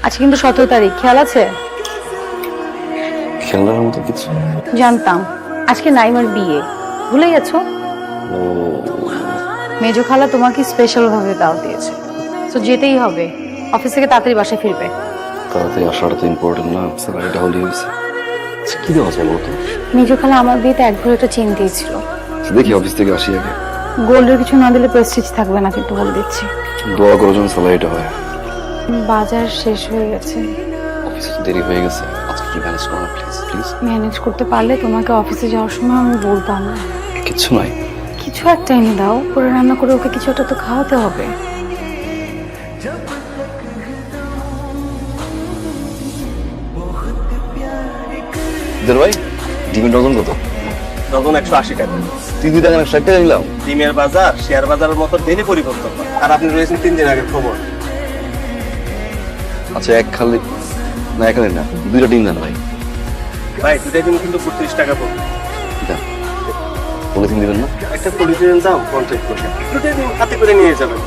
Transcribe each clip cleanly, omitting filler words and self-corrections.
আজকে কিন্তু 17 তারিখ, খেয়াল আছে? খেলার মতো কিছু জানতাম আজকে নাইমার বিয়ে, ভুলে গেছো? মেজো খালা তোমাকে স্পেশাল ভাবে দাওয়াত দিয়েছে, তো যেতেই হবে। অফিস থেকে তাড়াতাড়ি বাসায় ফিরবে। তাড়াতাড়ি আসাটা তো ইম্পর্টেন্ট না, স্যালারিটা হলেই হয়েছে। কি দেওয়া যায় বলতো? মেজো খালা আমার বিয়েতে এক ভরি একটা চেন দিয়েছিল। দেখি অফিস থেকে আসি আগে। গোল্ডের কিছু না দিলে প্রেস্টিজ থাকবে না, কিন্তু বলে দিচ্ছি। দোয়া করার জন্য স্যালারিটা হয়। বাজার শেষ হয়ে গেছে, অফিসে তো দেরি হয়ে গেছে, আজকে কি ম্যানেজ করো না প্লিজ প্লিজ। ম্যানেজ করতে পারলে তোমাকে অফিসে যাওয়ার সময় আমি বলতাম না। কিচ্ছু নাই। কিছু একটা এনে দাও, করে রান্না করে ওকে কিছু একটা তো খাওয়াতে হবে। ভাই ডিমের ডজন কত? ডজন 180 টাকা। 3 টাকা 60 টাকা নিলাম। ডিমের বাজার শেয়ার বাজারের মতো ডেলি পরিবর্তন হয়। আর আপনি রয়েছেন 3 দিন আগের খবর। আচ্ছা এক খালি না, এক খালি না, 2টা ডিম দেন ভাই। ভাই দুটাই ডিম কিন্তু 35 টাকা পড়বে। দেন, পলিথিন দিবেন না? একটা পলিথিনের দাম 50 টাকা। দুটাই ডিম হাতে করে নিয়ে যাবেন।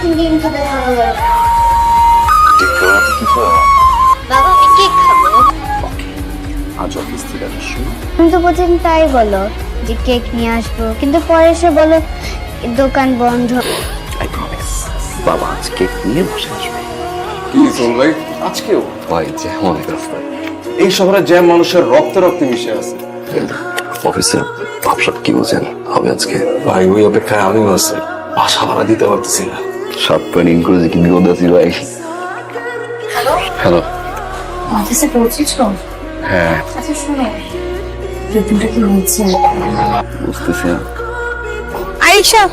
প্রতিদিন খেতে ভালো লাগে। ঠিক করে কি করে? বাবা আমি কেক খাবো। আজ অফিস থেকে আসার সময় তুমি তো প্রতিদিন তাই বলো যে কেক নিয়ে আসবো, কিন্তু পরে এসে বলো দোকান বন্ধ। আই প্রমিস বাবা আজ কেক নিয়ে বসে আসবে। কি চল ভাই আজকেও ভাই যে অনেক রাস্তায় এই শহরে জ্যাম মানুষের রক্তে রক্তে মিশে আছে। অফিসে ভাবসাব কি বুঝেন হবে আজকে? ভাই ওই অপেক্ষায় আমিও আছি, বাসা ভাড়া দিতে পারতেছি না। 7 পয়েন্ট ইনক্রিজ কি বিপদ আছি ভাই। হ্যালো। অফিসে পৌঁছেছো? হ্যাঁ আচ্ছা শোনো, রুটিনটা কি হচ্ছে? বুঝতেছি না। আয়েশা,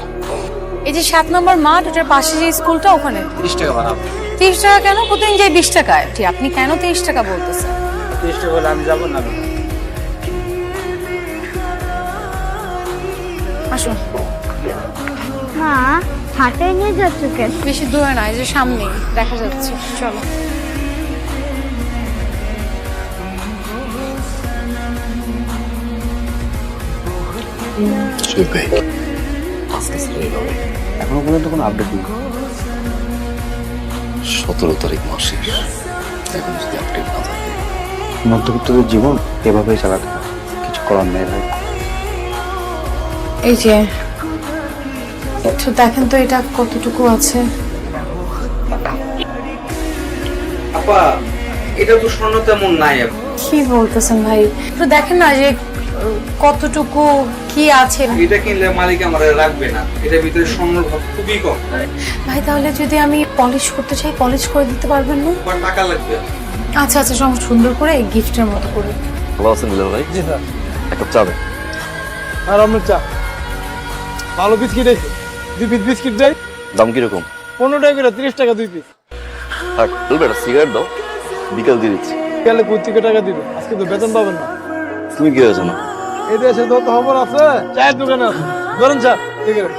এই যে 7 নম্বর মাঠ, ওটার পাশে যে স্কুলটা, ওখানে 30 টাকা ভাড়া। 30 টাকা কেন? প্রতিদিন যাই 20 টাকায়। ঠিক, আপনি কেন 30 টাকা বলতেছেন? 30 টাকা হলে আমি যাব না। আসুন। মা হাটে নিয়ে যাচ্ছ কেন? বেশি দূরে না, এই যে সামনেই দেখা যাচ্ছে, চলো। ভাই আজকে ছেড়ে হবে, এখনো পর্যন্ত কোনো আপডেট নেই। 17 তারিখ মাসের এখন যদি আপডেট না থাকে। মধ্যবিত্তদের জীবন এভাবেই চালাতে হয়, কিছু করার নেই ভাই। এই যে একটু দেখেন তো এটা কতটুকু আছে। আপা এটা তো স্বর্ণ তেমন নাই এখন। কি বলতেছেন ভাই? একটু দেখেন না যে কতটুকু কি আছে। এটা কিনলে মালিক আমার রাখবে না, এটার ভিতরে স্বর্ণর ভাব খুবই কম। ভাই তাহলে যদি আমি পলিশ করতে চাই, পলিশ করে দিতে পারবেন না? আবার টাকা লাগবে। আচ্ছা আচ্ছা, সব সুন্দর করে গিফটের মতো করে। ভালো আছেন মিলন ভাই? জি স্যার। এক কাপ চা দেন। আর আমার চা ভালো বিস্কিট আছে, 2 পিস বিস্কিট দেয়। দাম কিরকম? 15 টাকা করে, 30 টাকা 2 পিস। থাক বলবে একটা সিগারেট দাও, বিকাল দিয়ে দিচ্ছি। গেলে কই থেকে টাকা দিবে? আজকে তো বেতন পাবেন না। তুমি কি হয়েছো না? এই দেশে তো খবর আছে, চায়ের দোকানে আছে, ধরেন চা ঠিক আছে,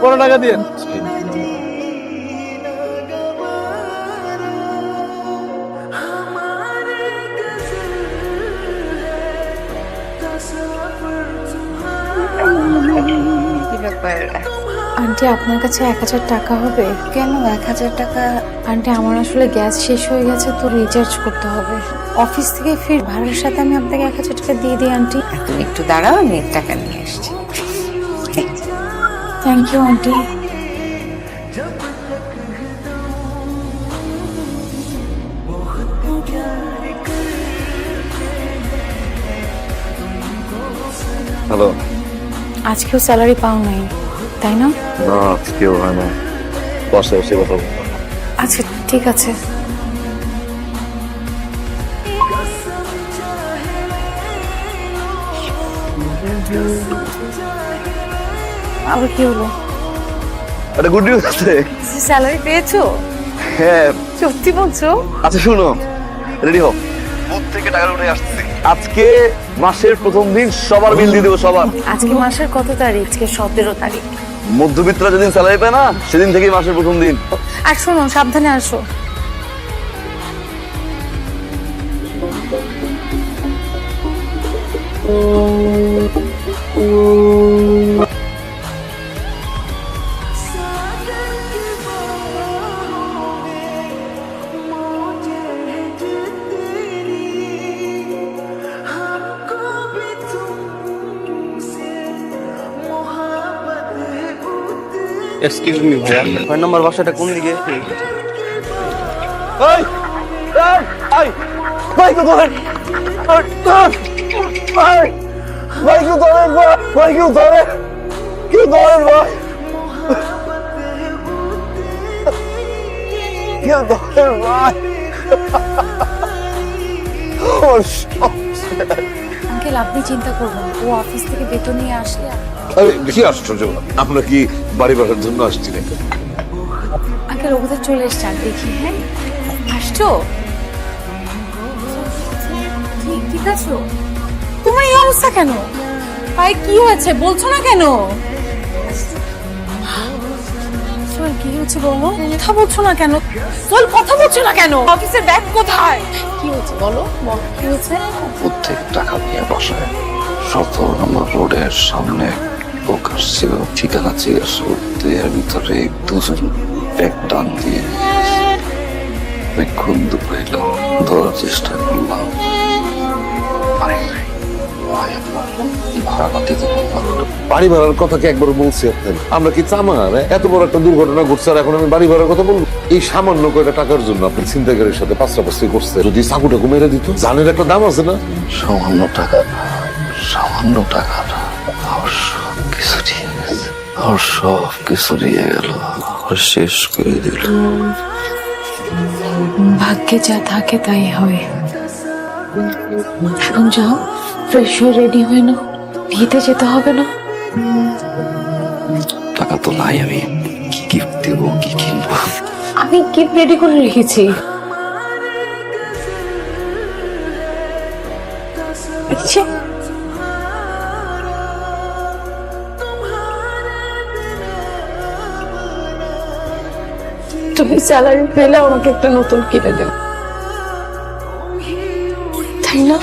15 টাকা দিয়ে। কি ব্যাপার আন্টি, আপনার কাছে 1000 টাকা হবে? কেন 1000 টাকা? আন্টি আমার আসলে গ্যাস শেষ হয়ে গেছে, তো রিচার্জ করতে হবে। অফিস থেকে ফির ভাড়ার সাথে আমি আপনাকে 1000 টাকা দিয়ে দিই আন্টি। তুমি একটু দাঁড়াও, আমি টাকা নিয়ে আসছি। Thank you aunty. হ্যালো। আজকেও স্যালারি পাও নাই তাই না? না আজকেও হয় না, বাসায় এসে কথা বলবো। আচ্ছা ঠিক আছে। আবার কি হলো? একটা গুড নিউজ আছে। স্যালারি পেয়েছো? হ্যাঁ। সত্যি বলছো? আচ্ছা শুনো, রেডি হও, বুথ থেকে টাকা উঠে আসছে। আজকে মাসের প্রথম দিন সবার বিল দিয়ে দেবো, সবার। আজকে মাসের কত তারিখ? আজকে 17 তারিখ। মধ্যবিত্তরা যেদিন স্যালারি পায় না, সেদিন থেকেই মাসের প্রথম দিন। আর শোনো, সাবধানে আসো। এক্সকিউজ মি ভাইয়া, 6 নম্বর বাসাটা কোন দিকে? এই এই ভাই কেউ ধরেন, ভাই কেউ ধরেন, ভাই কেউ ধরেন, কেউ ধরেন ভাই, কেউ ধরেন ভাই। আঙ্কেল আপনি চিন্তা করবেন না। ও অফিস থেকে বেতন নিয়ে আসলে আরে কি আশ্চর্য, আপনার কি বাড়ি ভাড়ার জন্য আসছিলেন? আঙ্কেল ওদের চলে এসছে আর দেখি। হ্যাঁ আসছো, ঠিক আছো? তোমার এই অবস্থা কেন? পায়ে কি হয়েছে বলছো না কেন? কি হয়েছে বলো, কথা বলছো না কেন? বল কথা বলছো না কেন? অফিসের ব্যাগ কোথায়? কি হয়েছে বলো, বলো কি হয়েছে? প্রত্যেক টাকা নিয়ে বাসায় 17 নম্বর রোডের সামনে লোক আসছিল, ঠিকানা জিজ্ঞাসা করতে। এর ভিতরে দুজন ব্যাগ টান দিয়ে অনেকক্ষণ দুপাইলাম, ধরার চেষ্টা করলাম। ভাড়া দিতে পারলাম। বাড়ি ভাড়ার কথা কি একবার বলছি আপনার? আমরা কি চামার? এত বড় একটা দুর্ঘটনা ঘটছে আর এখন আমি বাড়ি ভাড়ার কথা বলবো? এই সামান্য কয়টা টাকার জন্য আপনি ছিনতাইকারীর সাথে পাঁচটা করছে। যদি চাকুটাকে মেরে দিত, জানের একটা দাম আছে না? সামান্য টাকা না, সামান্য টাকা না, আমার সব কিছু নিয়ে গেছে, আমার সব কিছু নিয়ে গেল, আমার শেষ করে দিল। ভাগ্যে যা থাকে তাই হয়। এখন যাও, ফ্রেশ হয়ে রেডি হয়ে নাও, বিয়েতে যেতে হবে না? টাকা তো নাই, আমি কি গিফট দেবো, কি কিনবো? আমি গিফট রেডি করে রেখেছি। আচ্ছা তুমি স্যালারি পেলে আমাকে একটা নতুন কিনে দেবে, তাই না?